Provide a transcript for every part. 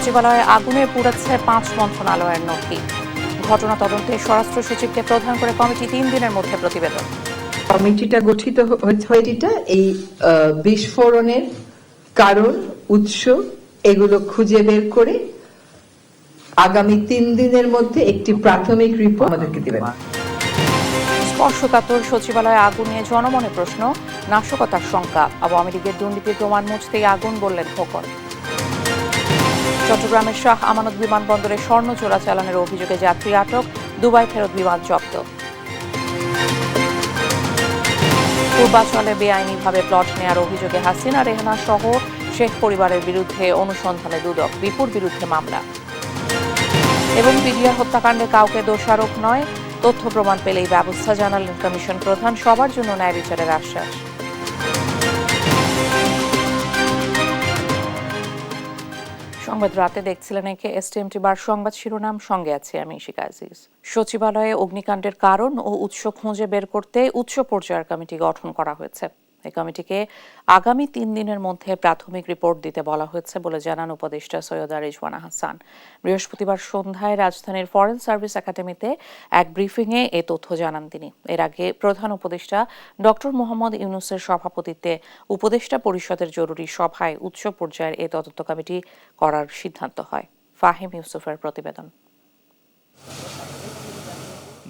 সচিবালয়ে আগুনে পুড়েছে 5 মন্ত্রণালয়ের নথি। ঘটনা তদন্তে স্বরাষ্ট্র সচিবকে প্রধান করে কমিটি 3 দিনের মধ্যে প্রতিবেদন। কমিটিটা গঠিত হয়েছে এই বিস্ফোরণের কারণ, উৎস এগুলো খুঁজে বের করে আগামী 3 দিনের মধ্যে একটি প্রাথমিক রিপোর্ট আমাদেরকে দেবেন। স্পর্শকাতর সচিবালয়ে আগুন নিয়ে জনমনে প্রশ্ন, নাশকতার শঙ্কা। আওয়ামী লীগের দুর্নীতির প্রমাণ মুছতেই আগুন বললেন খোকন। চট্টগ্রামের শাহ আমানত বিমানবন্দরে স্বর্ণ চোরাচালানের অভিযোগে যাত্রী আটক, দুবাই ফেরত বিমান জব্দ। পূর্বাঞ্চলে বেআইনিভাবে প্লট নেয়ার অভিযোগে হাসিনা রেহানা সহ শেখ পরিবারের বিরুদ্ধে অনুসন্ধানে দুদক, বিপুর বিরুদ্ধে মামলা। এবং পিডিআর হত্যাকাণ্ডে কাউকে দোষারোপ নয়, তথ্য প্রমাণ পেলেই ব্যবস্থা, জানালেন কমিশন প্রধান। সবার জন্য ন্যায় বিচারের আশ্বাস। সংবাদ রাতে দেখছিলেন একে এসটিএমটি বার সংবাদ শিরোনাম, সঙ্গে আছি আমি শিকা আজিজ। সচিবালয়ে অগ্নিকাণ্ডের কারণ ও উৎস খুঁজে বের করতে উচ্চ পর্যায়ের কমিটি গঠন করা হয়েছে। এই কমিটিকে আগামী 3 দিনের মধ্যে প্রাথমিক রিপোর্ট দিতে বলা হয়েছে বলে জানান উপদেষ্টা সৈয়দা রিজওয়ানা হাসান। বৃহস্পতিবার সন্ধ্যায় রাজধানীর ফরেন সার্ভিস একাডেমিতে এক ব্রিফিংয়ে এ তথ্য জানান তিনি। এর আগে প্রধান উপদেষ্টা ডক্টর মোহাম্মদ ইউনূসের সভাপতিত্বে উপদেষ্টা পরিষদের জরুরি সভায় উচ্চ পর্যায়ের এ তদন্ত কমিটি করার সিদ্ধান্ত হয়। ফাহিম ইউসুফের প্রতিবেদন।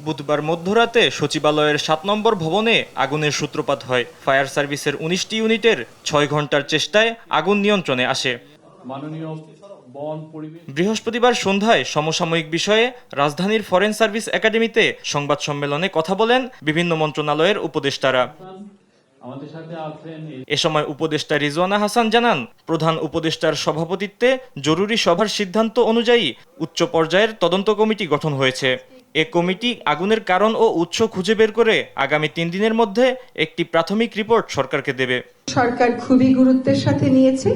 বুধবার মধ্যরাতে সচিবালয়ের 7 নম্বর ভবনে আগুনের সূত্রপাত হয়। ফায়ার সার্ভিসের 19টি ইউনিটের 6 ঘন্টার চেষ্টায় আগুন নিয়ন্ত্রণে আসে। বৃহস্পতিবার সন্ধ্যায় সমসাময়িক বিষয়ে রাজধানীর ফরেন সার্ভিস একাডেমিতে সংবাদ সম্মেলনে কথা বলেন বিভিন্ন মন্ত্রণালয়ের উপদেষ্টারা। এ সময় উপদেষ্টা রিজওয়ানা হাসান জানান, প্রধান উপদেষ্টার সভাপতিত্বে জরুরি সভার সিদ্ধান্ত অনুযায়ী উচ্চ পর্যায়ের তদন্ত কমিটি গঠন হয়েছে। এ কমিটি আগুনের কারণ ও উৎস খুঁজে বের করে আগামী 3 দিনের মধ্যে একটি প্রাথমিক রিপোর্ট সরকারকে দেবে। সরকার খুবই গুরুত্বের সাথে নিয়েছে,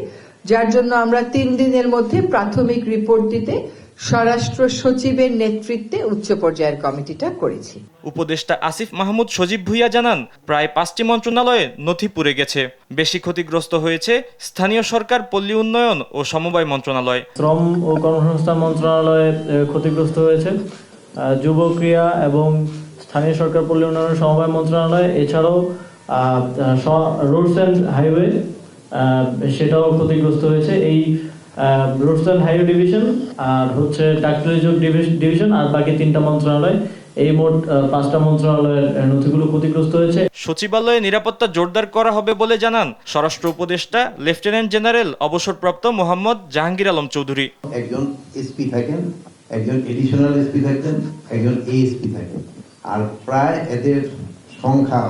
যার জন্য আমরা 3 দিনের মধ্যে প্রাথমিক রিপোর্ট দিতে স্বরাষ্ট্র সচিবের নেতৃত্বে উচ্চ পর্যায়ের কমিটিটা করেছি। উপদেষ্টা আসিফ মাহমুদ সজীব ভুইয়া জানান, প্রায় 5টি মন্ত্রণালয়ে নথি পুড়ে গেছে। বেশি ক্ষতিগ্রস্ত হয়েছে স্থানীয় সরকার, পল্লী উন্নয়ন ও সমবায় মন্ত্রণালয়। শ্রম ও কর্মসংস্থান মন্ত্রণালয়ে ক্ষতিগ্রস্ত হয়েছে, যুব ক্রীড়া এবং স্থানীয় সরকার, পল্লী উন্নয়ন, সমবায় মন্ত্রণালয়, এছাড়াও রোডস অ্যান্ড হাইওয়ে সেটাও ক্ষতিগ্রস্ত হয়েছে। এই রোডস অ্যান্ড হাইওয়ে ডিভিশন আর হচ্ছে ডাক্তারি ডিভিশন আর বাকি 3টা মন্ত্রণালয়, এই মোট 5টা মন্ত্রণালয়ের নথিগুলো ক্ষতিগ্রস্ত হয়েছে। সচিবালয়ে নিরাপত্তা জোরদার করা হবে বলে জানান স্বরাষ্ট্র উপদেষ্টা লেফটেন্যান্ট জেনারেল অবসরপ্রাপ্ত মোহাম্মদ জাহাঙ্গীর আলম চৌধুরী। একজন এসপি থাকেন, একজন এডিশনাল এসপি থাকেন, একজন এএসপি থাকেন, আর প্রায় এদের সংখ্যা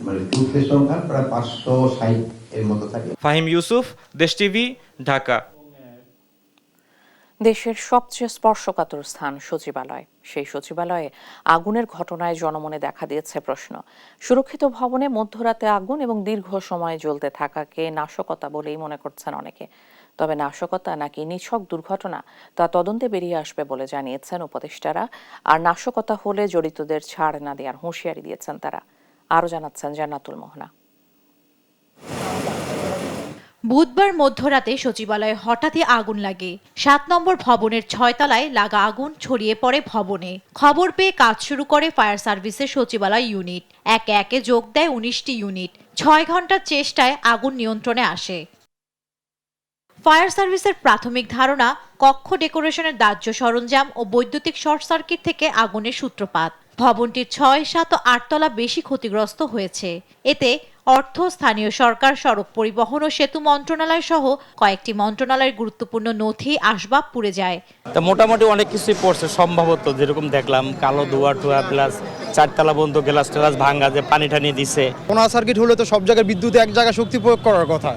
মানে টুথের সংখ্যা প্রায় 560 এর মতো থাকে। ফাহিম ইউসুফ, দেশ টিভি, ঢাকা। দেশের সবচেয়ে স্পর্শকাতর স্থান সচিবালয়। সেই সচিবালয়ে আগুনের ঘটনায় জনমনে দেখা দিয়েছে প্রশ্ন। সুরক্ষিত ভবনে মধ্যরাতে আগুন এবং দীর্ঘ সময় জ্বলতে থাকাকে নাশকতা বলেই মনে করছেন অনেকে। তবে নাশকতা নাকি নিছক দুর্ঘটনা তা তদন্তে বেরিয়ে আসবে বলে জানিয়েছেন উপদেষ্টারা। আর নাশকতা হলে জড়িতদের ছাড় না দেওয়ার হুঁশিয়ারি দিয়েছেন তারা। আরও জানাচ্ছেন জান্নাতুল মোহনা। বুধবার মধ্যরাতে সচিবালয়ে হঠাৎই আগুন লাগে। 7 নম্বর ভবনের 6 তলায় লাগা আগুন ছড়িয়ে পড়ে ভবনে। খবর পেয়ে কাজ শুরু করে ফায়ার সার্ভিসের সচিবালয় ইউনিট। একে একে যোগ দেয় 19টি ইউনিট। 6 ঘন্টার চেষ্টায় আগুন নিয়ন্ত্রণে আসে। ফায়ার সার্ভিসের প্রাথমিক ধারণা, কক্ষ ডেকোরেশনের দাহ্য সরঞ্জাম ও বৈদ্যুতিক শর্ট সার্কিট থেকে আগুনের সূত্রপাত। ভবনটির 6, 7 ও 8 তলা বেশি ক্ষতিগ্রস্ত হয়েছে। এতে অর্থ, স্থানীয় সরকার, সড়ক পরিবহন ও সেতু মন্ত্রণালয় সহ কয়েকটি মন্ত্রণালয়ের গুরুত্বপূর্ণ নথি, আসবাব পুড়ে যায়। তা মোটামুটি অনেক কিছুই পড়ছে, সম্ভবত যেরকম দেখলাম কালো ধোয়া টোয়া প্লাস 4 তলা বন্ধ, গ্লাস টেলাস ভাঙা, যে পানি টানি দিছে। কোনা সার্কিট হলে তো সব জায়গায় বিদ্যুৎ এক জায়গায় শক্তি প্রয়োগ করার কথা,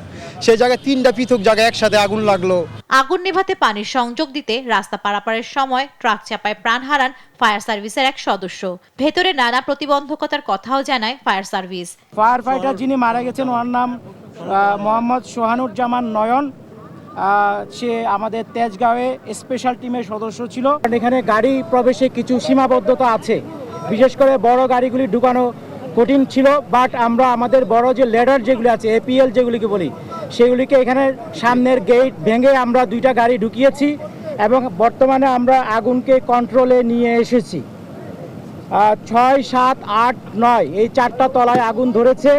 সেই জায়গায় 3টা পৃথক জায়গায় একসাথে আগুন লাগলো। আগুন নেভাতে পানির সংযোগ দিতে রাস্তা পারাপারের সময় ট্রাক চাপায় প্রাণ হারান ফায়ার সার্ভিসের এক সদস্য। ভেতরে নানা প্রতিবন্ধকতার কথাও জানায় ফায়ার সার্ভিস। ফায়ার ফাইটার যিনি মারা গেছেন ওর নাম মোহাম্মদ সোহানুজ্জামান নয়ন। সে আমাদের তেজগাঁওয়ে স্পেশাল টিমের সদস্য ছিল। এখানে গাড়ি প্রবেশে কিছু সীমাবদ্ধতা আছে, বিশেষ করে বড় গাড়িগুলি ঢুকানো কঠিন ছিল। বাট আমরা আমাদের বড় যে লেডার যেগুলি আছে, এপিএল যেগুলিকে বলি, সেগুলিকে এখানে সামনের গেট ভেঙে আমরা 2টা গাড়ি ঢুকিয়েছি এবং বর্তমানে আমরা আগুনকে কন্ট্রোলে নিয়ে এসেছি। 6, 7, 8, 9 এই 4টা তলায় আগুন ধরেছে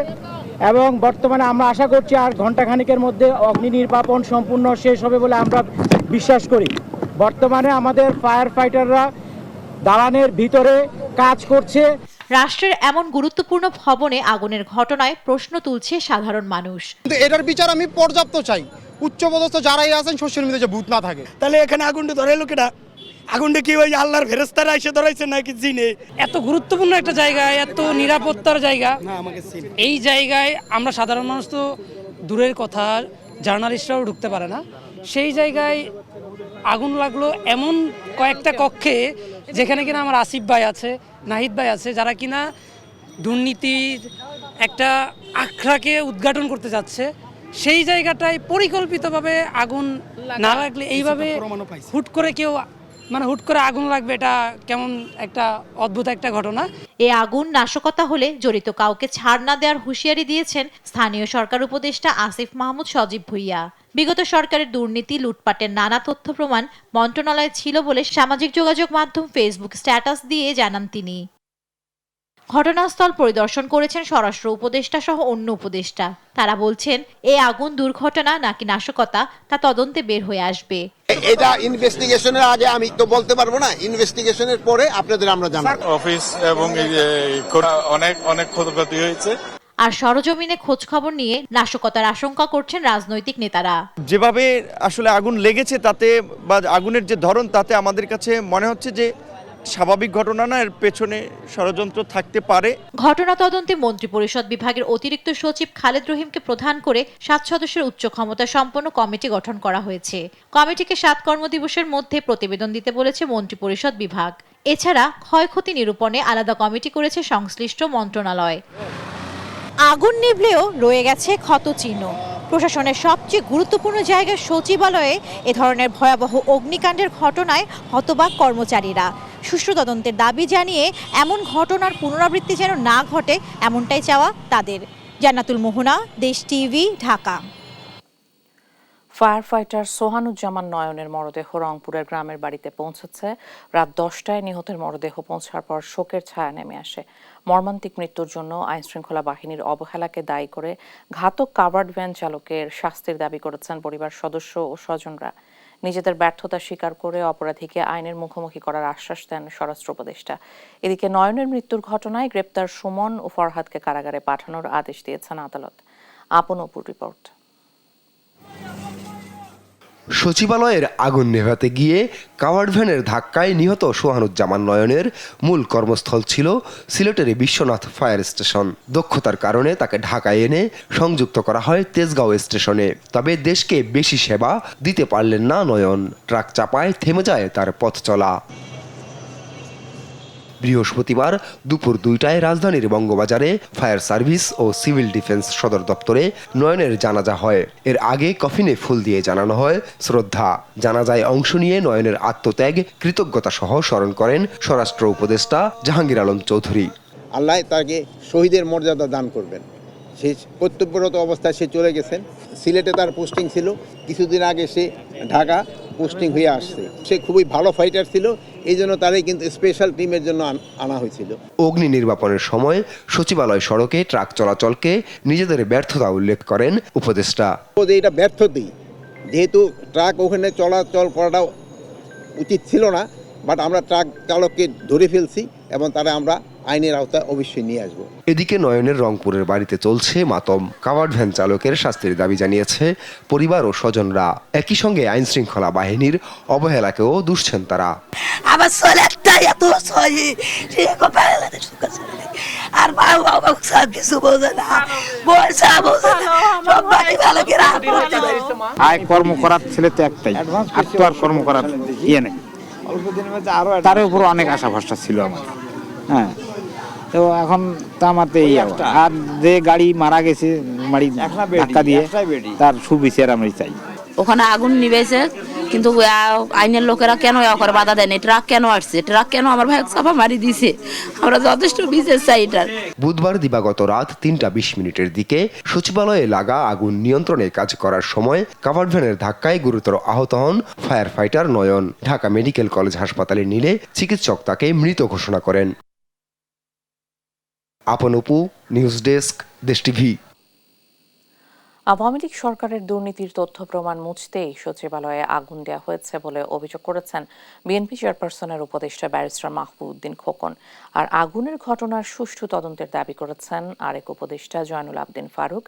এবং বর্তমানে আমরা আশা করছি আর ঘণ্টাখানিকের মধ্যে অগ্নি নির্বাপন সম্পূর্ণ শেষ হবে বলে আমরা বিশ্বাস করি। বর্তমানে আমাদের ফায়ার ফাইটাররা দালানের ভিতরে কাজ করছে। রাষ্ট্রের এমন গুরুত্বপূর্ণ ভবনে আগুনের ঘটনায় প্রশ্ন তুলছে সাধারণ মানুষ। কিন্তু এটার বিচার আমি পর্যাপ্ত চাই। উচ্চপদস্থ যারাই আছেন সোশ্যাল মিডিয়াতে ভূত না থাকে। তাহলে এখানে আগুনটা ধরে লোকেরা আগুনটা কি ওই আল্লাহর ফেরেশতারা এসে ধরাইছে নাকি জিনে? এত গুরুত্বপূর্ণ একটা জায়গা, এত নিরাপত্তার জায়গা, এই জায়গায় আমরা সাধারণ মানুষ তো দূরের কথা, জার্নালিস্টরাও ঢুকতে পারে না। সেই জায়গায় আগুন লাগলো এমন কয়েকটা কক্ষে যেখানে কিনা আমার আসিফ ভাই আছে, নাহিদ ভাই আছে, যারা কিনা দুর্নীতির একটা আখড়াকে উদ্ঘাটন করতে যাচ্ছে। সেই জায়গাটায় পরিকল্পিতভাবে আগুন না লাগলে এইভাবে হুট করে কেউ হুট করে আগুন লাগবে, এটা কেমন একটা অদ্ভুত একটা ঘটনা। এই আগুন নাশকতা হলে জড়িত কাউকে ছাড় না দেওয়ার হুঁশিয়ারি দিয়েছেন স্থানীয় সরকার উপদেষ্টা আসিফ মাহমুদ সজীব ভুঁইয়া। বিগত সরকারের দুর্নীতি, লুটপাটের নানা তথ্য প্রমাণ মন্ত্রণালয়ে ছিল বলে সামাজিক যোগাযোগ মাধ্যম ফেসবুক স্ট্যাটাস দিয়ে জানান তিনি। ঘটনাস্থল পরিদর্শন করেছেন স্বরাষ্ট্র উপদেষ্টা সহ অন্য উপদেষ্টা। তারা বলছেন এই আগুন দুর্ঘটনা নাকি নাশকতা তা তদন্তে বের হয়ে আসবে। এটা ইনভেস্টিগেশনের আগে আমি তো বলতে পারবো না, ইনভেস্টিগেশনের পরে আপনাদের আমরা জানাবো। অফিস এবং অনেক ক্ষয়ক্ষতি হয়েছে। আর সরজমিনে খোঁজ খবর নিয়ে নাশকতার আশঙ্কা করছেন রাজনৈতিক নেতারা। যেভাবে আসলে আগুন লেগেছে তাতে বা আগুনের যে ধরন তাতে আমাদের কাছে মনে হচ্ছে যে স্বাভাবিক ঘটনা না, এর পেছনে ষড়যন্ত্র থাকতে পারে। ঘটনা তদন্তে মন্ত্রিপরিষদ বিভাগের অতিরিক্ত সচিব খালেদ রহিমকে প্রধান করে 7 সদস্যের উচ্চ ক্ষমতা সম্পন্ন কমিটি গঠন করা হয়েছে। কমিটিকে 7 কর্মদিবসের মধ্যে প্রতিবেদন দিতে বলেছে মন্ত্রিপরিষদ বিভাগ। এছাড়া ক্ষয়ক্ষতি নিরূপণে আলাদা কমিটি করেছে সংশ্লিষ্ট মন্ত্রণালয়। আগুন নিভলেও রয়ে গেছে ক্ষতচিহ্ন। প্রশাসনের সবচেয়ে গুরুত্বপূর্ণ জায়গায় সচিবালয়ে এ ধরনের ভয়াবহ অগ্নিকাণ্ডের ঘটনায় হতবাক কর্মচারীরা। সুষ্ঠু তদন্তের দাবি জানিয়ে এমন ঘটনার পুনরাবৃত্তি যেন না ঘটে এমনটাই চাওয়া তাদের। জান্নাতুল মোহনা, দেশ TV, Dhaka. Fire fighter Sohanuzzaman নয়নের মরদেহ রংপুরের গ্রামের বাড়িতে পৌঁছেছে। রাত 10টায় নিহতের মরদেহ পৌঁছার পর শোকের ছায়া নেমে আসে। মর্মান্তিক মৃত্যুর জন্য আইনশৃঙ্খলা বাহিনীর অবহেলাকে দায়ী করে ঘাতক কাভার্ড ভ্যান চালকের শাস্তির দাবি করেছেন পরিবার সদস্য ও স্বজনরা। নিজেদের ব্যর্থতা স্বীকার করে অপরাধীকে আইনের মুখোমুখি করার আশ্বাস দেন স্বরাষ্ট্র উপদেষ্টা। এদিকে নয়নের মৃত্যুর ঘটনায় গ্রেপ্তার সুমন ও ফরহাদকে কারাগারে পাঠানোর আদেশ দিয়েছেন আদালত। আপন অপুর রিপোর্ট। সচিবালয়ের আগুন নেভাতে গিয়ে কাভার্ড ভ্যানের ধাক্কায় নিহত সোহানুজ্জামান নয়নের মূল কর্মস্থল ছিল সিলেটের বিশ্বনাথ ফায়ার স্টেশন। দক্ষতার কারণে তাকে ঢাকায় এনে সংযুক্ত করা হয় তেজগাঁও স্টেশনে। তবে দেশকে বেশি সেবা দিতে পারলেন না নয়ন। ট্রাক চাপায় থেমে যায় তার পথ চলা। বৃহস্পতিবার দুপুর 2টায় রাজধানীর বঙ্গবাজারে ফায়ার সার্ভিস ও সিভিল ডিফেন্স সদর দপ্তরে নয়নের জানাজা হয়। এর আগে কফিনে ফুল দিয়ে জানানো হয় শ্রদ্ধা। জানাজায় অংশ নিয়ে নয়নের আত্মত্যাগ, কৃতজ্ঞতা সহ স্মরণ করেন স্বরাষ্ট্র উপদেষ্টা জাহাঙ্গীর আলম চৌধুরী। আল্লাহ তাকে শহীদের মর্যাদা দান করবেন। সে কর্তব্যরত অবস্থায় সে চলে গেছেন। সিলেটে তার পোস্টিং ছিল, কিছুদিন আগে সে ঢাকা পোস্টিং হয়ে আসছে। সে খুবই ভালো ফাইটার ছিল, এই জন্য তারই কিন্তু স্পেশাল টিমের জন্য আনা হয়েছিল। অগ্নি নির্বাপনের সময় সচিবালয় সড়কে ট্রাক চলাচলকে নিজেদের ব্যর্থতা উল্লেখ করেন উপদেষ্টা। এটা ব্যর্থতাই, যেহেতু ট্রাক ওখানে চলাচল করাটা উচিত ছিল না, বাট আমরা ট্রাক চালককে ধরে ফেলছি এবং তারা আমরা আইনের আওতায় অবশ্যই নিয়ে আসবো। এদিকে নয়নের রংপুরের বাড়িতে চলছে মাতম। কাভার্ড ভ্যান চালকের শাস্তির দাবি জানিয়েছে পরিবার ও স্বজনরা। একই সঙ্গে আইন শৃঙ্খলা বাহিনীর অবহেলাকেও দুষছেন তারা। আমার ছেলেটা এত সহি আর বাবা সব কিছু বোঝে না, বর্ষা বোঝে না, সব বাড়ি ভালো করে আয় কর্ম করার ছেলে তো একটাই, আর তো আর কর্ম করার ইয়ে নেই। তার উপর অনেক আশা ভরসা ছিল আমার। হ্যাঁ, তো এখন তো আমার তো এই আর যে গাড়ি মারা গেছে ধাক্কা দিয়ে তার সুবিচার আমি চাই। ওখানে আগুন নিবেছে, কিন্তু আইনের লোকেরা কেন করে বাধা দেয়নি, ট্রাক কেন আসছে, ট্রাক কেন আমার ভাই চাপা মারি দিছে, আমরা যথেষ্ট বিচার চাই এটার। বুধবার দিবাগত রাত 3:20 দিকে সচিবালয়ে লাগা আগুন নিয়ন্ত্রণে কাজ করার সময় কাভার্ড ভ্যানের ধাক্কায় গুরুতর আহত হন ফায়ার ফাইটার নয়ন। ঢাকা মেডিকেল কলেজ হাসপাতালে নিলে চিকিৎসক তাকে মৃত ঘোষণা করেন। আপন অপু, নিউজ ডেস্ক, দেশ টিভি। আওয়ামী লীগ সরকারের দুর্নীতির তথ্য প্রমাণ মুছতেই সচিবালয়ে আগুন দেওয়া হয়েছে বলে অভিযোগ করেছেন বিএনপি চেয়ারপারসনের উপদেষ্টা ব্যারিস্টার মাহবুব উদ্দিন খোকন। আর আগুনের ঘটনার সুষ্ঠু তদন্তের দাবি করেছেন আরেক উপদেষ্টা জয়নুল আবদিন ফারুক।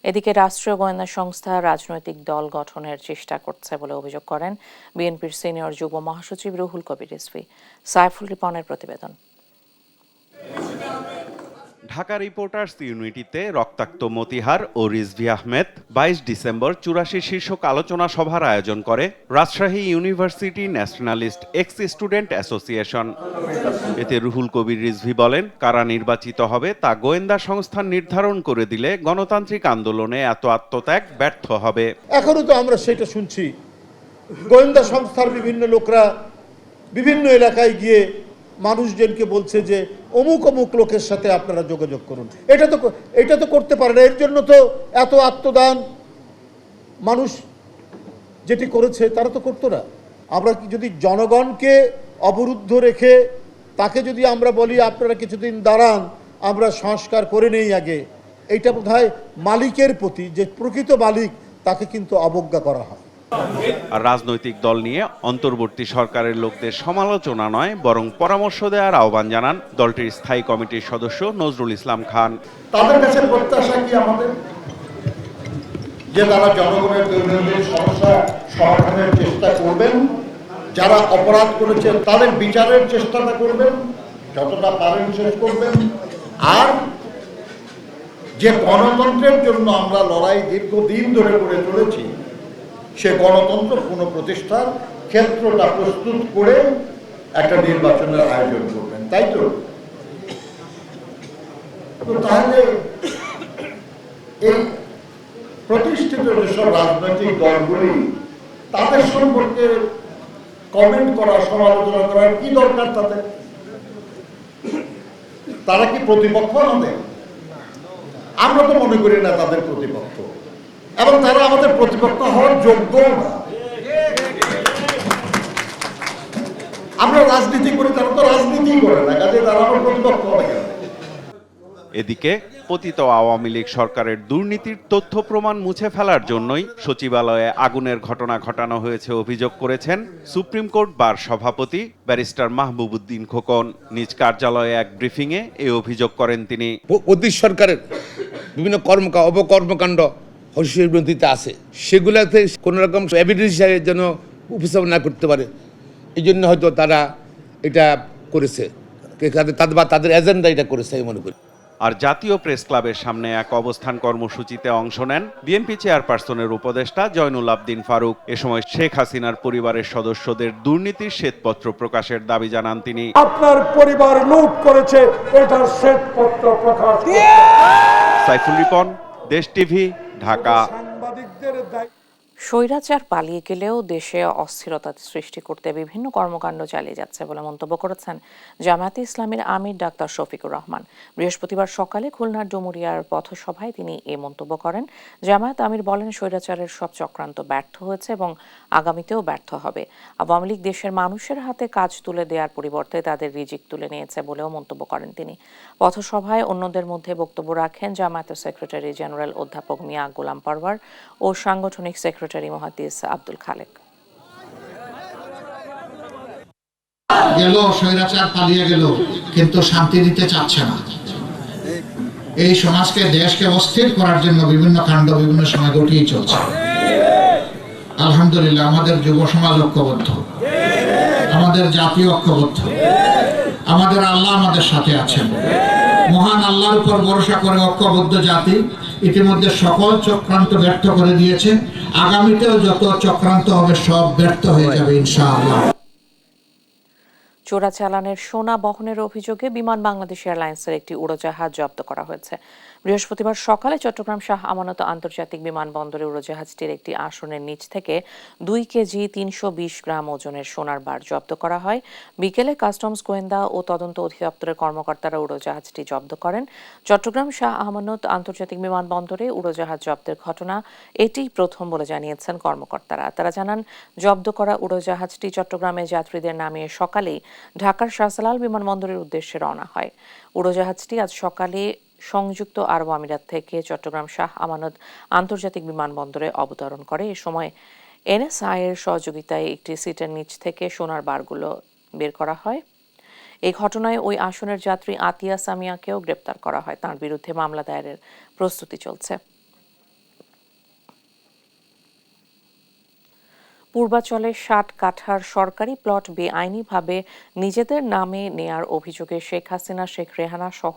এদিকে রাষ্ট্রীয় গোয়েন্দা সংস্থা রাজনৈতিক দল গঠনের চেষ্টা করছে বলে অভিযোগ করেন বিএনপির সিনিয়র যুগ্ম মহাসচিব রুহুল কবির রিজভী। সাইফুল রিপনের প্রতিবেদন। ঢাকা রিপোর্টার্স ইউনিটিতে রক্তাক্ত মতিহার ও রিজভী আহমেদ 22 ডিসেম্বর 84 শীর্ষক আলোচনা সভার আয়োজন করে Rajshahi university nationalist ex student association. এতে রুহুল কবির রিজভী বলেন, কারা নির্বাচিত হবে তা গোয়েন্দা সংস্থা নির্ধারণ করে দিলে গণতান্ত্রিক আন্দোলনে এত আত্মত্যাগ ব্যর্থ হবে। এখনো তো আমরা সেটা শুনছি, গোয়েন্দা সংস্থার বিভিন্ন লোকরা বিভিন্ন এলাকায় গিয়ে মানুষজনকে বলছে যে অমুক অমুক লোকের সাথে আপনারা যোগাযোগ করুন। এটা তো করতে পারে না। এর জন্য তো এত আত্মদান মানুষ যেটি করেছে তারা তো করতো না। আমরা যদি জনগণকে অবরুদ্ধ রেখে তাকে যদি আমরা বলি আপনারা কিছুদিন দাঁড়ান, আমরা সংস্কার করে নেই আগে, এইটা বোধহয় মালিকের প্রতি, যে প্রকৃত মালিক, তাকে কিন্তু অবজ্ঞা করা হয়। আর রাজনৈতিক দল নিয়ে অন্তর্বর্তী সরকারের লোকদের সমালোচনা নয়, বরং পরামর্শ দেওয়ার আহ্বান জানান দলটির স্থায়ী কমিটির সদস্য নজরুল ইসলাম খান। তাদের কাছে প্রত্যাশা কি আমাদের, যে তারা জনগণের দৈনন্দিন সমস্যা সমাধানের চেষ্টা করবেন, যারা অপরাধ করেছেন তাদের বিচারের চেষ্টাটা করবেন, যতটা পারেন শেষ করবেন। আর যে গণতন্ত্রের জন্য আমরা লড়াই দীর্ঘদিন ধরে করে চলেছি, সে গণতন্ত্র পুনঃপ্রতিষ্ঠার ক্ষেত্রটা প্রস্তুত করে একটা নির্বাচনের আয়োজন করবেন, তাই তো? তাহলে এই প্রতিষ্ঠিত যেসব রাজনৈতিক দলগুলি, তাদের সম্পর্কে কমেন্ট করা, সমালোচনা করার কি দরকার তাদের? তারা কি প্রতিপক্ষ আমাদের? আমরা তো মনে করি না তাদের প্রতিপক্ষ, এবং তারা আমাদের প্রতিপক্ষ হওয়ার যোগ্য না। আমরা রাজনীতি করি, তারা তো রাজনীতি করে না, কাজে তারা আমার প্রতিপক্ষ হবে। এদিকে পতিত আওয়ামী লীগ সরকারের দুর্নীতির তথ্য প্রমাণ মুছে ফেলার জন্যই সচিবালয়ে আগুনের ঘটনা ঘটানো হয়েছে অভিযোগ করেছেন সুপ্রিম কোর্ট বার সভাপতি ব্যারিস্টার মাহবুব উদ্দিন খোকন। নিজ কার্যালয়ে এক ব্রিফিংয়ে এই অভিযোগ করেন তিনি। অতীত সরকারের বিভিন্ন অপকর্মকাণ্ড হর্ষিত আছে, সেগুলোতে কোনো রকম এভিডেন্স যেন উপস্থাপন না করতে পারে, এই জন্য হয়তো তারা এটা করেছে, তাদের এজেন্ডা এটা করেছে আমি মনে করি। আর জাতীয় প্রেস ক্লাবের সামনে এক অবস্থান কর্মসূচিতে অংশ নেন বিএনপি চেয়ারপারসনের উপদেষ্টা জয়নুল আবদিন ফারুক। এ সময় শেখ হাসিনার পরিবারের সদস্যদের দুর্নীতির শ্বেতপত্র প্রকাশের দাবি জানান তিনি। আপনার পরিবার লুট করেছে, এটার শ্বেতপত্র প্রকাশ। সাইফুল রিপন, দেশ টিভি, ঢাকা। স্বৈরাচার পালিয়ে গেলেও দেশে অস্থিরতা সৃষ্টি করতে বিভিন্ন কর্মকাণ্ড চালিয়ে যাচ্ছে বলে মন্তব্য করেছেন জামায়াতে ইসলামীর আমির ডাক্তার শফিকুর রহমান। বৃহস্পতিবার সকালে খুলনার ডুমুরিয়ার পথসভায় তিনি এ মন্তব্য করেন। জামায়াত আমির বলেন, স্বৈরাচারের সব চক্রান্ত ব্যর্থ হয়েছে এবং আগামীতেও ব্যর্থ হবে। আওয়ামী লীগ দেশের মানুষের হাতে কাজ তুলে দেওয়ার পরিবর্তে তাদের রিজিক তুলে নিয়েছে বলেও মন্তব্য করেন তিনি। পথসভায় অন্যদের মধ্যে বক্তব্য রাখেন জামায়াতের সেক্রেটারি জেনারেল অধ্যাপক মিয়া গোলাম পরওয়ার ও সাংগঠনিক সেক্রেটারি মুহাদ্দিস আব্দুল খালেক। গেল স্বৈরাচার পালিয়ে গেল, কিন্তু শান্তি দিতে চাচ্ছে না। এই সমাজকে, দেশকে অস্থির করার জন্য বিভিন্ন কাণ্ড বিভিন্ন সময় ঘটিয়ে চলছে। আলহামদুলিল্লাহ আমাদের যুব সমাজ ঐক্যবদ্ধ, আমাদের জাতীয় ঐক্যবদ্ধ, আমাদের আল্লাহ আমাদের সাথে আছেন। মহান আল্লাহর উপর ভরসা করে ঐক্যবদ্ধ জাতি ইতিমধ্যে সকল চক্রান্ত ব্যর্থ করে দিয়েছে। আগামীতেও যত চক্রান্ত হবে সব ব্যর্থ হয়ে যাবে ইনশাআল্লাহ। চোরাচালানের সোনা বহনের অভিযোগে বিমান বাংলাদেশ এয়ারলাইন্সের একটি উড়োজাহাজ জব্দ করা হয়েছে। বৃহস্পতিবার সকালে চট্টগ্রাম শাহ আমানত আন্তর্জাতিক বিমানবন্দরে উড়োজাহাজটির একটি আসনের নিচ থেকে 2 কেজি 320 গ্রাম ওজনের সোনার বার জব্দ করা হয়। বিকেলে কাস্টমস গোয়েন্দা ও তদন্ত অধিদপ্তরের কর্মকর্তারা উড়োজাহাজটি জব্দ করেন। চট্টগ্রাম শাহ আমানত আন্তর্জাতিক বিমানবন্দরে উড়োজাহাজ জব্দের ঘটনা এটিই প্রথম বলে জানিয়েছেন কর্মকর্তারা। তারা জানান, জব্দ করা উড়োজাহাজটি চট্টগ্রামে যাত্রীদের নামিয়ে সকালেই ঢাকার শাহজালাল বিমানবন্দরের উদ্দেশ্যে রওনা হয়। উড়োজাহাজটি আজ সকালে সংযুক্ত আরব আমিরাত থেকে চট্টগ্রাম শাহ আমানত আন্তর্জাতিক বিমানবন্দরে অবতরণ করে। এ সময় এনএসআই এর সহযোগিতায় একটি সিটের নিচ থেকে সোনার বারগুলো বের করা হয়। এই ঘটনায় ওই আসনের যাত্রী আতিয়া সামিয়াকেও গ্রেপ্তার করা হয়। তার বিরুদ্ধে মামলা দায়েরের প্রস্তুতি চলছে। পূর্বাচলে 60 কাঠার সরকারি প্লট বেআইনিভাবে নিজেদের নামে নেয়ার অভিযোগে শেখ হাসিনা, শেখ রেহানা সহ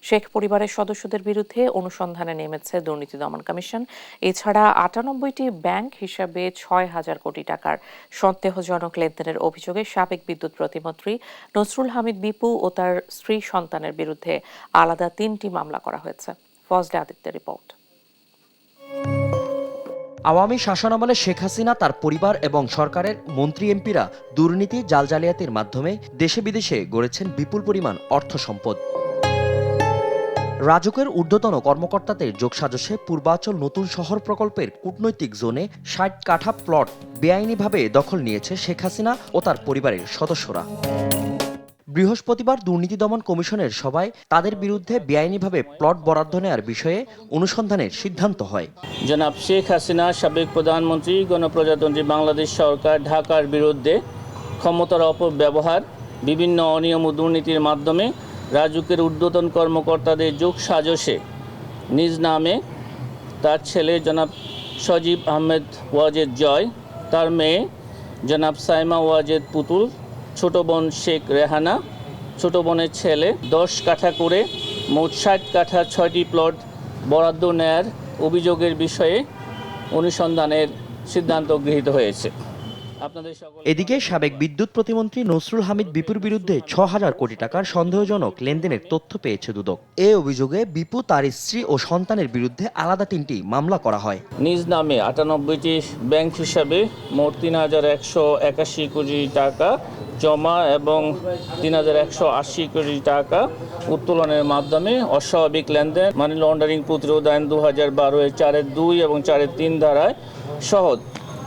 শেখ পরিবারের সদস্যদের বিরুদ্ধে অনুসন্ধানে নেমেছে দুর্নীতি দমন কমিশন। এছাড়া 98টি ব্যাংক হিসাবে 6,000 কোটি টাকার সন্দেহজনক লেনদেনের অভিযোগে সাবেক বিদ্যুৎ প্রতিমন্ত্রী নসরুল হামিদ বিপু ও তার স্ত্রী সন্তানের বিরুদ্ধে আলাদা 3টি মামলা করা হয়েছে। ফজলে আদিত্যের রিপোর্ট। আওয়ামী শাসনামলে শেখ হাসিনা, তার পরিবার এবং সরকারের মন্ত্রী এমপিরা দুর্নীতি, জালজালিয়াতির মাধ্যমে দেশে বিদেশে গড়েছেন বিপুল পরিমাণ অর্থ সম্পদ। রাজুকের ঊর্ধ্বতন কর্মকর্তাদের যোগসাজশে পূর্বাচল নতুন শহর প্রকল্পের কূটনৈতিক জোনে 60 কাঠা প্লট বেআইনিভাবে দখল নিয়েছে শেখ হাসিনা ও তার পরিবারের সদস্যরা। বৃহস্পতিবার দুর্নীতি দমন কমিশনের সভায় তাদের বিরুদ্ধে বেআইনিভাবে প্লট বরাদ্দ নেওয়ার বিষয়ে অনুসন্ধানের সিদ্ধান্ত হয়। জনাব শেখ হাসিনা, সাবেক প্রধানমন্ত্রী, গণপ্রজাতন্ত্রী বাংলাদেশ সরকার ঢাকার বিরুদ্ধে ক্ষমতার অপব্যবহার, বিভিন্ন অনিয়ম ও দুর্নীতির মাধ্যমে রাজুকের ঊর্ধ্বতন কর্মকর্তাদের যোগ সাজশে নিজ নামে তার ছেলে জনাব সজীব আহমেদ ওয়াজেদ জয়, তার মেয়ে জনাব সাইমা ওয়াজেদ পুতুল, ছোট বোন শেখ রেহানা, ছোট বোনের ছেলে 10 কাঠা করে মোট 60 কাঠা 6টি প্লট বরাদ্দ নেয়ার অভিযোগের বিষয়ে অনুসন্ধানের সিদ্ধান্ত গৃহীত হয়েছে। এদিকে সাবেক বিদ্যুৎ প্রতিমন্ত্রী নসরুল হামিদ বিপুর বিরুদ্ধে 6,000 কোটি টাকার সন্দেহজনক লেনদেনের তথ্য পেয়েছে দুদক। এই অভিযোগে বিপু, তার স্ত্রী ও সন্তানের বিরুদ্ধে আলাদা 3টি মামলা করা হয়। নিজ নামে 98টি ব্যাংক হিসাবে মোট 3,181 কোটি টাকা জমা এবং 3,180 কোটি টাকা উত্তোলনের মাধ্যমে অস্বাভাবিক লেনদেন, মানি লন্ডারিং প্রতিরোধ আইন 2012 এর 4-2 এবং 4-3 ধারায় সহ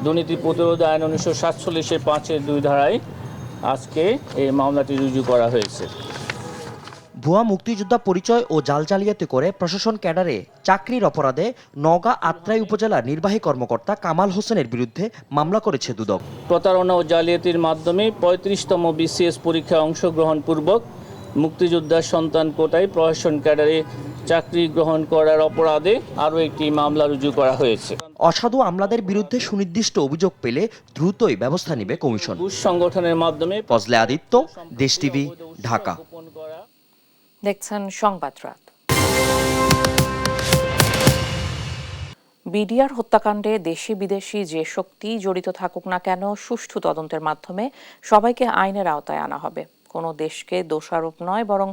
দুর্নীতি প্রতিরোধ আইন 1947 এর 5-2 ধারায় আজকে এই মামলাটি রুজু করা হয়েছে। ভুয়া মুক্তিযোদ্ধা পরিচয় ও জাল জালিয়াতি করে প্রশাসন ক্যাডারে চাকরির অপরাধে নওগাঁ আত্রাই উপজেলার নির্বাহী কর্মকর্তা কামাল হোসেনের বিরুদ্ধে মামলা করেছে দুদক। প্রতারণা ও জালিয়াতির মাধ্যমে 35তম বিসিএস পরীক্ষায় অংশগ্রহণ পূর্বক মুক্তিযোদ্ধার সন্তান কোটায় প্রশাসন ক্যাডারে চাকরি গ্রহণ করার অপরাধে আরও একটি মামলা রুজু করা হয়েছে। অসাধু আমলাদের বিরুদ্ধে সুনির্দিষ্ট অভিযোগ পেলে দ্রুতই ব্যবস্থা নেবে কমিশন। সংগঠনের মাধ্যমে। ফজলে আদিত্য, দেশ টিভি, ঢাকা। দেখছেন সংবাদ রাত। বিডিআর হত্যাকাণ্ডে দেশি বিদেশি যে শক্তি জড়িত থাকুক না কেন, সুষ্ঠু তদন্তের মাধ্যমে সবাইকে আইনের আওতায় আনা হবে। কোনো দেশকে দোষারোপ নয়, বরং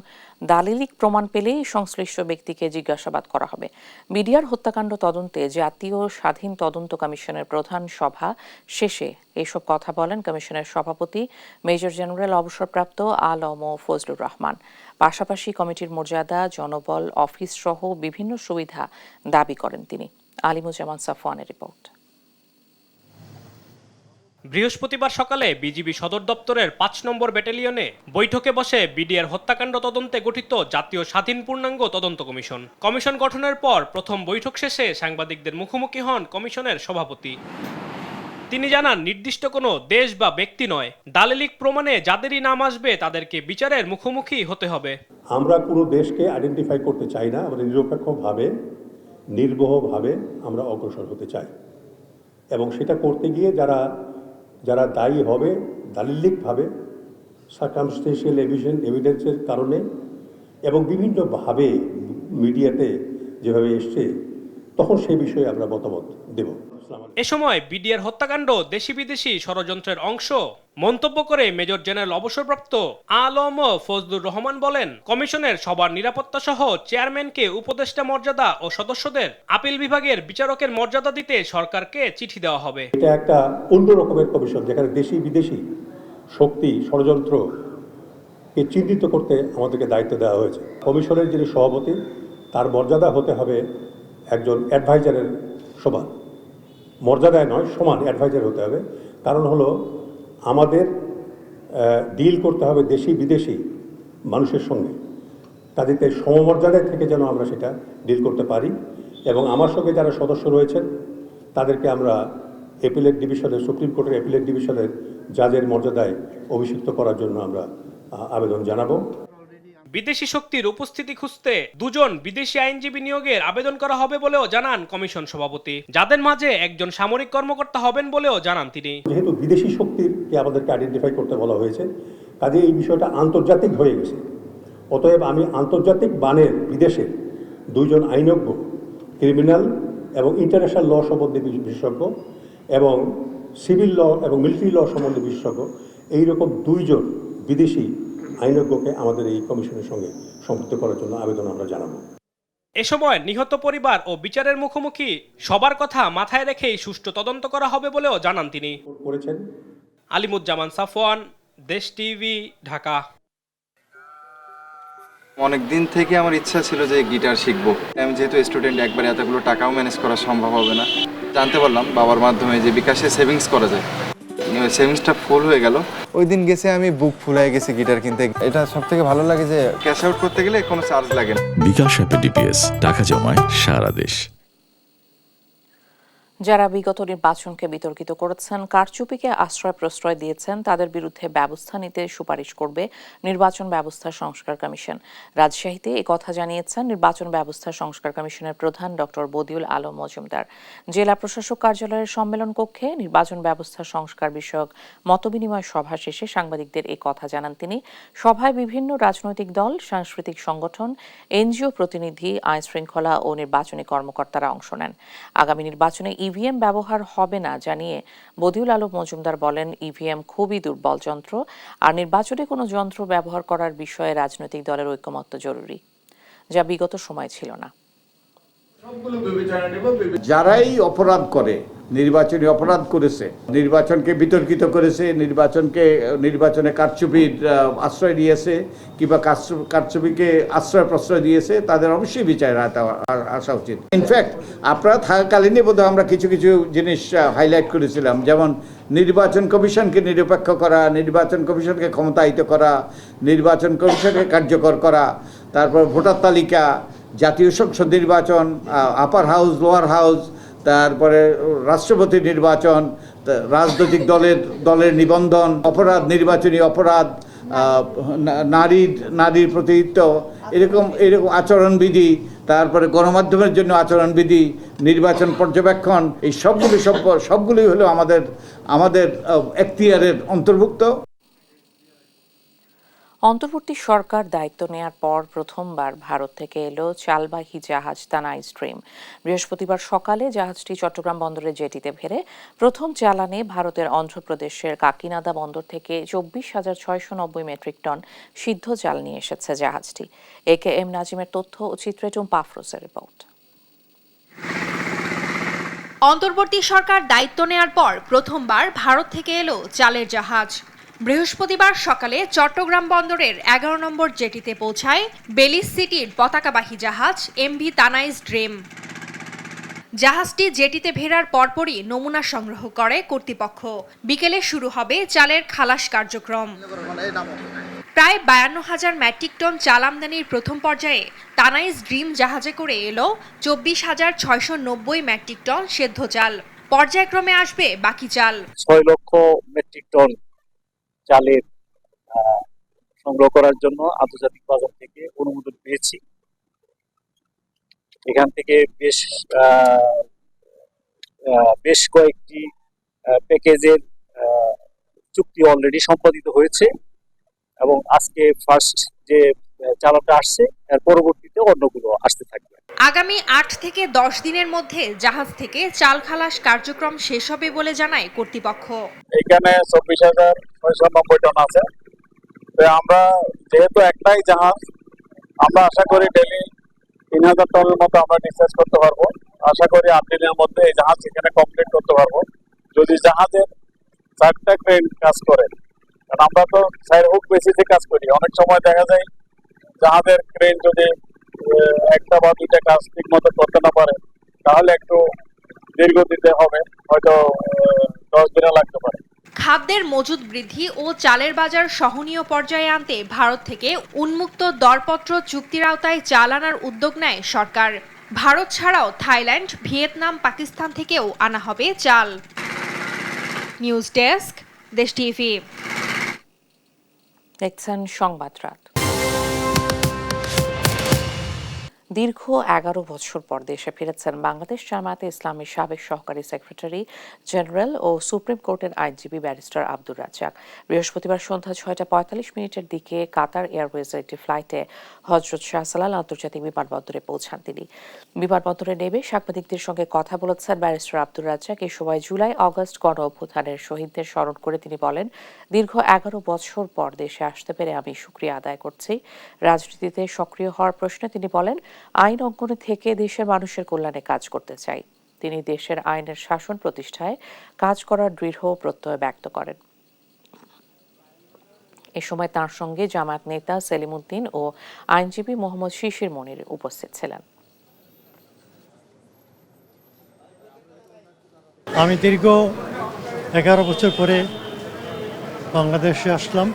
দালিলিক প্রমাণ পেলেই সংশ্লিষ্ট ব্যক্তিকে জিজ্ঞাসাবাদ করা হবে। বিডিআর হত্যাকাণ্ড তদন্তে জাতীয় স্বাধীন তদন্ত কমিশনের প্রধান সভা শেষে এসব কথা বলেন কমিশনের সভাপতি মেজর জেনারেল অবসরপ্রাপ্ত আলম ফজলুর রহমান। পাশাপাশি কমিটির মর্যাদা, জনবল, অফিস সহ বিভিন্ন সুবিধা দাবি করেন তিনি। আলিমুজ্জামান সাফওয়ানের রিপোর্ট। বৃহস্পতিবার সকালে বিজিবি সদর দপ্তরের 5 নম্বর ব্যাটালিয়নে বৈঠকে বসে বিডিআর হত্যাকাণ্ড তদন্তে গঠিত জাতীয় স্বাধীন পূর্ণাঙ্গ তদন্ত কমিশন। কমিশন গঠনের পর প্রথম বৈঠক শেষে সাংবাদিকদের মুখোমুখি হন কমিশনের সভাপতি। তিনি জানান, নির্দিষ্ট কোনো দেশ বা ব্যক্তি নয়, দালিলিক প্রমাণে যাদেরই নাম আসবে তাদেরকে বিচারের মুখোমুখি হতে হবে। আমরা কোনো দেশকে আইডেন্টিফাই করতে চাই না, আমরা নিরপেক্ষভাবে, নির্ভয়ভাবে আমরা অগ্রসর হতে চাই, এবং সেটা করতে গিয়ে যারা দায়ী হবে দালিলিকভাবে, সার্কামস্টেন্সিয়াল এভিডেন্সের কারণে এবং বিভিন্নভাবে মিডিয়াতে যেভাবে এসছে তখন সেই বিষয়ে আমরা মতামত দেব। এ সময় বিডিআর হত্যাকাণ্ড দেশি বিদেশি ষড়যন্ত্রের অংশ মন্তব্য করে মেজর জেনারেল অবসরপ্রাপ্ত আলম ফজলুর রহমান বলেন, কমিশনের সবার নিরাপত্তা সহ চেয়ারম্যানকে উপদেষ্টা মর্যাদা ও সদস্যদের আপিল বিভাগের বিচারকের মর্যাদা দিতে সরকারকে চিঠি দেওয়া হবে। এটা একটা অন্য রকমের কমিশন, যেখানে দেশি বিদেশি শক্তি ষড়যন্ত্রকে চিহ্নিত করতে আমাদেরকে দায়িত্ব দেওয়া হয়েছে। কমিশনের যিনি সভাপতি, তার মর্যাদা হতে হবে একজন অ্যাডভাইজারের সমান, মর্যাদায় নয় সমান অ্যাডভাইজার হতে হবে। কারণ হলো আমাদের ডিল করতে হবে দেশি বিদেশি মানুষের সঙ্গে, তাদেরকে সমমর্যাদায় থেকে যেন আমরা সেটা ডিল করতে পারি। এবং আমার সঙ্গে যারা সদস্য রয়েছেন তাদেরকে আমরা অ্যাপিলেট ডিভিশনের, সুপ্রিম কোর্টের অ্যাপিলেট ডিভিশনের জাজের মর্যাদায় অভিষিক্ত করার জন্য আমরা আবেদন জানাবো। বিদেশি শক্তির উপস্থিতি খুঁজতে 2 জন বিদেশি আইনজীবী নিয়োগের আবেদন করা হবে বলেও জানান কমিশন সভাপতি, যাদের মাঝে একজন সামরিক কর্মকর্তা হবেন বলেও জানান তিনি। যেহেতু বিদেশি শক্তিকে আমাদেরকে আইডেন্টিফাই করতে বলা হয়েছে, কাজে এই বিষয়টা আন্তর্জাতিক হয়ে গেছে। অতএব আমি আন্তর্জাতিক বানের বিদেশের 2 জন আইনজ্ঞ, ক্রিমিনাল এবং ইন্টারন্যাশনাল ল সম্বন্ধে বিশেষজ্ঞ এবং সিভিল ল এবং মিলিটারি ল সম্বন্ধে বিশেষজ্ঞ, এইরকম 2 জন বিদেশি আইনজ্ঞকে আমাদের এই কমিশনের সঙ্গে সম্পৃক্ত করার জন্য আবেদন আমরা জানাবো। এ সময় নিহত পরিবার ও বিচারের মুখোমুখি সবার কথা মাথায় রেখেই সুষ্ঠু তদন্ত করা হবে বলেও জানান তিনি। আলিমুজ্জামান সাফওয়ান, দেশ টিভি, ঢাকা। অনেক দিন থেকে আমার ইচ্ছা ছিল যে গিটার শিখবো। আমি যেহেতু স্টুডেন্ট, একবারে এতগুলো টাকাও ম্যানেজ করা সম্ভব হবে না। জানতে পারলাম বাবার মাধ্যমে যে বিকাশে সেভিংস করা যায়। সেভিংসটা ফুল হয়ে গেল। ওই দিন গেছে আমি বুক ফুলাই গেছি গিটার কিনতে। এটা সব থেকে ভালো লাগে যে ক্যাশ আউট করতে গেলে কোনো চার্জ লাগে না। বিকাশ অ্যাপে ডিপিএস, টাকা জমায় সারা দেশ। যারা বিগত নির্বাচনকে বিতর্কিত করেছেন, কারচুপিকে আশ্রয় প্রশ্রয় দিয়েছেন, তাদের বিরুদ্ধে ব্যবস্থা নিতে সুপারিশ করবে নির্বাচন ব্যবস্থা সংস্কার কমিশন। রাজশাহীতে কথা জানিয়েছেন নির্বাচন ব্যবস্থা সংস্কার কমিশনের প্রধান ডক্টর বদিউল আলম মজুমদার। জেলা প্রশাসক কার্যালয়ের সম্মেলন কক্ষে নির্বাচন ব্যবস্থা সংস্কার বিষয়ক মতবিনিময় সভা শেষে সাংবাদিকদের এই কথা জানান তিনি। সভায় বিভিন্ন রাজনৈতিক দল, সাংস্কৃতিক সংগঠন, এনজিও প্রতিনিধি, আইন শৃঙ্খলা ও নির্বাচনী কর্মকর্তারা অংশ নেন। আগামী নির্বাচনে ইভিএম ব্যবহার হবে না জানিয়ে বদিউল আলম মজুমদার বলেন, ইভিএম খুবই দুর্বল যন্ত্র, আর নির্বাচনে কোনো যন্ত্র ব্যবহার করার বিষয়ে রাজনৈতিক দলের ঐকমত্য জরুরি, যা বিগত সময় ছিল না। যারাই অপরাধ করে, নির্বাচনী অপরাধ করেছে, নির্বাচনকে বিতর্কিত করেছে, নির্বাচনে কারচুপির আশ্রয় দিয়েছে কিংবা কারচুপিকে আশ্রয় প্রশ্রয় দিয়েছে, তাদের অবশ্যই বিচার আসা উচিত। ইনফ্যাক্ট আপনারা থাকাকালীনই বোধহয় আমরা কিছু কিছু জিনিস হাইলাইট করেছিলাম, যেমন নির্বাচন কমিশনকে নিরপেক্ষ করা, নির্বাচন কমিশনকে ক্ষমতায়িত করা, নির্বাচন কমিশনকে কার্যকর করা, তারপর ভোটার তালিকা, জাতীয় সংসদ নির্বাচন, আপার হাউস, লোয়ার হাউস, তারপরে রাষ্ট্রপতি নির্বাচন, রাজনৈতিক দলের নিবন্ধন, অপরাধ, নির্বাচনী অপরাধ, নারীর প্রতিনিধিত্ব, এরকম আচরণবিধি, তারপরে গণমাধ্যমের জন্য আচরণবিধি, নির্বাচন পর্যবেক্ষণ, এই সবগুলি হলো আমাদের এখতিয়ারের অন্তর্ভুক্ত। অন্তর্বর্তী সরকার দায়িত্ব নেয়ার পর প্রথমবার ভারত থেকে এলো চালবাহী জাহাজ তানাই স্ট্রিম। বৃহস্পতিবার সকালে জাহাজটি চট্টগ্রাম বন্দরের জেটিতে ভেড়ে প্রথম চালানে ভারতের অন্ধ্রপ্রদেশের কাকিনাডা বন্দর থেকে 24,690 মেট্রিক টন সিদ্ধ চাল নিয়ে এসেছে জাহাজটি। AKM নাজিমের তথ্য ও চিত্রে টুম্পা আফরোজের রিপোর্ট। অন্তর্বর্তী সরকার দায়িত্ব নেয়ার পর প্রথমবার ভারত থেকে এলো চালের জাহাজ। বৃহস্পতিবার সকালে চট্টগ্রাম বন্দরের 11 নম্বর জেটিতে পৌঁছায় বেলিজ সিটির পতাকাবাহী জাহাজ MV তানাইস ড্রিম। জাহাজটি জেটিতে ভেড়ার পরপরই নমুনা সংগ্রহ করে কর্তৃপক্ষ। বিকেলে শুরু হবে চালের খালাস কার্যক্রম। প্রায় 52,000 মেট্রিক টন চাল আমদানির প্রথম পর্যায়ে তানাইস ড্রিম জাহাজে করে এলো 24,690 মেট্রিক টন সেদ্ধ চাল। পর্যায়ক্রমে আসবে বাকি চাল। 6 লক্ষ মেট্রিক টন চালের সংগ্রহ করার জন্য আন্তর্জাতিক বাজার থেকে অনুমোদন পেয়েছি। এখান থেকে বেশ কয়েকটি প্যাকেজের চুক্তি অলরেডি সম্পাদিত হয়েছে এবং আজকে ফার্স্ট যে চালানটা আসছে এর পরবর্তীতে অন্যগুলো আসতে থাকবে। আগামী 8 থেকে 10 দিনের মধ্যে জাহাজ থেকে চাল খালাস কার্যক্রম শেষ হবে বলে জানায় কর্তৃপক্ষ। এখানে 24,690 টন আছে। তো আমরা যেহেতু একটাই জাহাজ, আমরা আশা করি ডেইলি 3,000 টনের মতো আমরা ডিসচার্জ করতে পারবো। আশা করি 8 দিনের মধ্যে এই জাহাজ এখানে কমপ্লিট করতে পারবো। যদি জাহাজের 4টা ক্রেন কাজ করে, কারণ আমরা তো 4 হুক বেসিসে কাজ করি, অনেক সময় দেখা যায় জাহাজের ক্রেন যদি 1টা বা 2টা কাজ ঠিক মতো করতে না পারে, তাহলে একটু দীর্ঘ দিতে হবে, হয়তো 10 দিনে লাগতে পারে। খাদ্যের মজুদ বৃদ্ধি ও চালের বাজার সহনীয় পর্যায়ে আনতে ভারত থেকে উন্মুক্ত দরপত্র চুক্তির আওতায় চাল আনার উদ্যোগ নেয় সরকার। ভারত ছাড়াও থাইল্যান্ড, ভিয়েতনাম, পাকিস্তান থেকেও আনা হবে চাল। নিউজ ডেস্ক, দেশ টিভি। দেখছেন সংবাদ রাত। দীর্ঘ 11 বছর পর দেশে ফিরেছেন বাংলাদেশ জামায়াতে ইসলামীর সাবেক সহকারী সেক্রেটারি জেনারেল ও সুপ্রিম কোর্টের আইনজীবী ব্যারিস্টার আব্দুর রাজ্জাক। বৃহস্পতিবার সন্ধ্যা 6:45 দিকে কাতার এয়ারওয়েজের একটি ফ্লাইটে হযরত শাহজালাল আন্তর্জাতিক বিমানবন্দরে পৌঁছান তিনি। বিমানবন্দরে নেমে সাংবাদিকদের সঙ্গে কথা বলেছেন ব্যারিস্টার আব্দুর রাজ্জাক। এই সময় জুলাই-আগস্ট গণ অভ্যুত্থানের শহীদদের স্মরণ করে তিনি বলেন, দীর্ঘ 11 বছর পর দেশে আসতে পেরে আমি শুকরিয়া আদায় করছি। রাজনীতিতে সক্রিয় হওয়ার প্রশ্নে তিনি বলেন, আইন অঙ্গনে থেকে দেশের মানুষের কল্যাণে কাজ করতে চাই। তিনি দেশের আইনের শাসন প্রতিষ্ঠায় কাজ করার দৃঢ় প্রত্যয় ব্যক্ত করেন। এ সময় তার সঙ্গে জামায়াত নেতা সেলিম উদ্দিন ও আইনজীবী মোহাম্মদ শিশির মনির উপস্থিত ছিলেন। আমি দীর্ঘ 11 বছর পরে বাংলাদেশে আসলাম।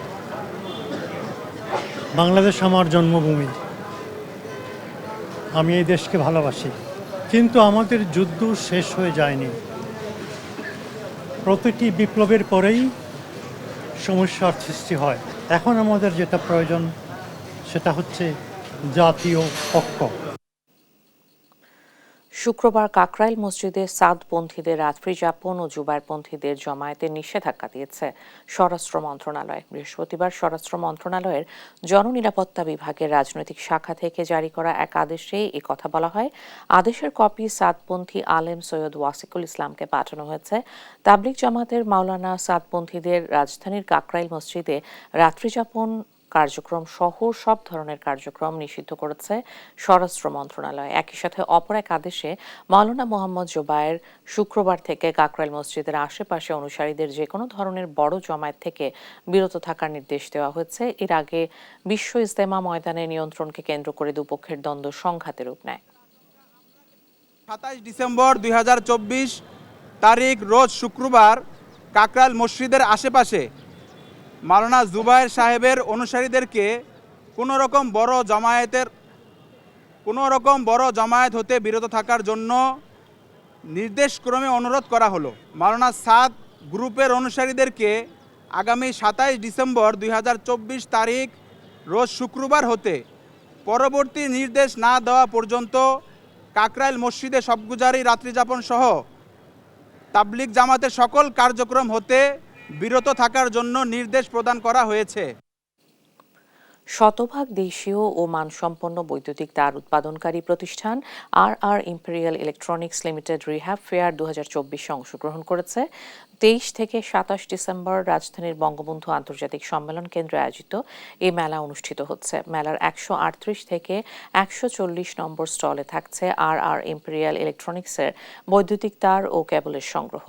বাংলাদেশ আমার জন্মভূমি, আমি এই দেশকে ভালোবাসি, কিন্তু আমাদের যুদ্ধ শেষ হয়ে যায়নি। প্রতিটি বিপ্লবের পরেই সমস্যার সৃষ্টি হয়। এখন আমাদের যেটা প্রয়োজন সেটা হচ্ছে জাতীয় ঐক্য। শুক্রবার কাকরাইল মসজিদে সাদপন্থীদের রাত্রি যাপন ও জুবাইরপন্থীদের জমায়েতে নিষেধাজ্ঞা দিয়েছে স্বরাষ্ট্র মন্ত্রণালয়। বৃহস্পতিবার স্বরাষ্ট্র মন্ত্রণালয়ের জননিরাপত্তা বিভাগের রাজনৈতিক শাখা থেকে জারি করা এক আদেশে এ কথা বলা হয়। আদেশের কপি সাদপন্থী আলেম সৈয়দ ওয়াসিকুল ইসলামকে পাঠানো হয়েছে। তাবলিগ জামাতের মাওলানা সাদপন্থীদের রাজধানীর কাকরাইল মসজিদে রাত্রিযাপন কার্যক্রম সহ সব ধরনের কার্যক্রম নিষিদ্ধ করেছে স্বরাষ্ট্র মন্ত্রণালয়। একই সাথে অপর এক আদেশে মাওলানা মোহাম্মদ জোবায়ের শুক্রবার থেকে কাকরাইল মসজিদের আশেপাশে অনুসারীদের যে কোনো ধরনের বড় জমায়েত থেকে বিরত থাকার নির্দেশ দেওয়া হয়েছে। এর আগে বিশ্ব ইজতেমা ময়দানে নিয়ন্ত্রণকে কেন্দ্র করে দুপক্ষের দ্বন্দ্ব সংঘাতে রূপ নেয়। 27 ডিসেম্বর 2024 তারিখ রোজ শুক্রবার কাকরাইল মসজিদের আশেপাশে মাওলানা জুবায়ের সাহেবের অনুসারীদেরকে কোনো রকম বড় জামায়াত হতে বিরত থাকার জন্য নির্দেশক্রমে অনুরোধ করা হলো। মাওলানা সাদ গ্রুপের অনুসারীদেরকে আগামী 27 ডিসেম্বর 2024 তারিখ রোজ শুক্রবার হতে পরবর্তী নির্দেশ না দেওয়া পর্যন্ত কাকরাইল মসজিদে সবগুজারি রাত্রিযাপন সহ তাবলিগ জামাতের সকল কার্যক্রম হতে বিরত থাকার জন্য নির্দেশ প্রদান করা হয়েছে। শতভাগ দেশীয় ও মানসম্পন্ন বৈদ্যুতিক তার উৎপাদনকারী প্রতিষ্ঠান আর Imperial Electronics Limited rehab fair 2024 অংশগ্রহণ করেছে। 23 থেকে 27 ডিসেম্বর রাজধানীর বঙ্গবন্ধু আন্তর্জাতিক সম্মেলন কেন্দ্রে আয়োজিত এই মেলা অনুষ্ঠিত হচ্ছে। মেলার 138 থেকে 140 নম্বর স্টলে থাকছে আর ইম্পেরিয়াল ইলেকট্রনিক্সের বৈদ্যুতিক তার ও কেবলের সংগ্রহ।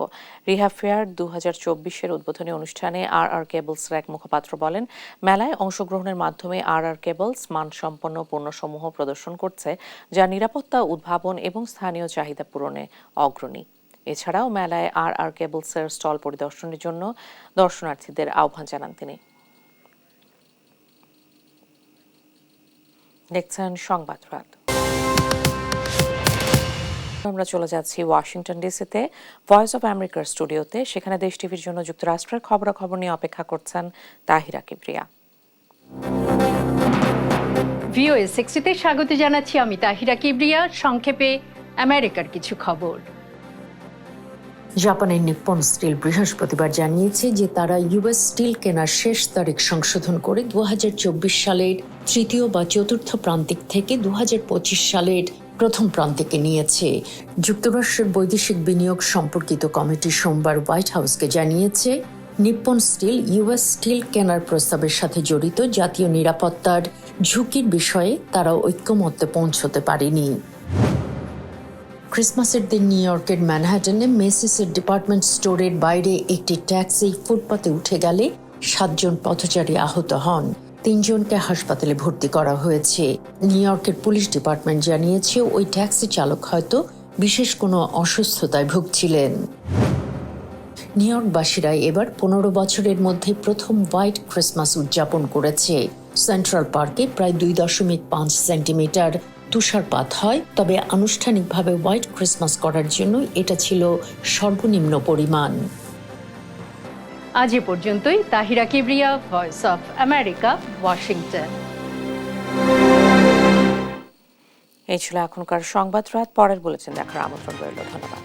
রিহ্যাব ফেয়ার 2024 উদ্বোধনী অনুষ্ঠানে আর কেবলসের এক মুখপাত্র বলেন, মেলায় অংশগ্রহণের মাধ্যমে আর কেবলস মানসম্পন্ন পণ্যসমূহ প্রদর্শন করছে, যা নিরাপত্তা, উদ্ভাবন এবং স্থানীয় চাহিদা পূরণে অগ্রণী। এছাড়াও মেলায় আর কেবলসের স্টল পরিদর্শনের জন্য দর্শনার্থীদের আহ্বান জানান তিনি। দেখছেন সংবাদ রাত। আমরা চলে যাচ্ছি ওয়াশিংটন ডিসিতে ভয়েস অব আমেরিকার স্টুডিওতে। সেখানে দেশ টিভির জন্য যুক্তরাষ্ট্রের খবরাখবর নিয়ে অপেক্ষা করছেন তাহিরা কিবরিয়া। ভিওএ 60তে স্বাগত জানাচ্ছি আমি তাহিরা কিবরিয়া। সংক্ষেপে আমেরিকার কিছু খবর। জাপানের নিপ্পন স্টিল বৃহস্পতিবার জানিয়েছে যে তারা ইউএস স্টিল কেনার শেষ তারিখ সংশোধন করে 2024 সালের তৃতীয় বা চতুর্থ প্রান্তিক থেকে 2025 সালের প্রথম প্রান্তিকে নিয়েছে। যুক্তরাষ্ট্রের বৈদেশিক বিনিয়োগ সম্পর্কিত কমিটি সোমবার হোয়াইট হাউসকে জানিয়েছে, নিপ্পন স্টিল ইউএস স্টিল কেনার প্রস্তাবের সাথে জড়িত জাতীয় নিরাপত্তার ঝুঁকির বিষয়ে তারা ঐক্যমত্যে পৌঁছতে পারেনি। ক্রিসমাসের দিন নিউ ইয়র্কের ম্যানহাটনে মেসিসের ডিপার্টমেন্ট স্টোরের বাইরে একটি ট্যাক্সি ফুটপাতে উঠে গেলে 7 জন পথচারী আহত হন। 3 জনকে হাসপাতালে ভর্তি করা হয়েছে। নিউ ইয়র্কের পুলিশ ডিপার্টমেন্ট জানিয়েছে ওই ট্যাক্সি চালক হয়তো বিশেষ কোনো অসুস্থতায় ভুগছিলেন। নিউ ইয়র্কবাসীরা এবার 15 বছরের মধ্যে প্রথম হোয়াইট ক্রিসমাস উদযাপন করেছে। সেন্ট্রাল পার্কে প্রায় 2.5 সেন্টিমিটার তুষারপাত হয়, তবে আনুষ্ঠানিকভাবে হোয়াইট ক্রিসমাস করার জন্য এটা ছিল সর্বনিম্ন পরিমাণ। আজ এ পর্যন্তই। Tahira Kibria, voice of America, Washington. এই ছিল এখনকার সংবাদ রাত। পরের বুলেটিন দেখার আমন্ত্রণ রইল। ধন্যবাদ।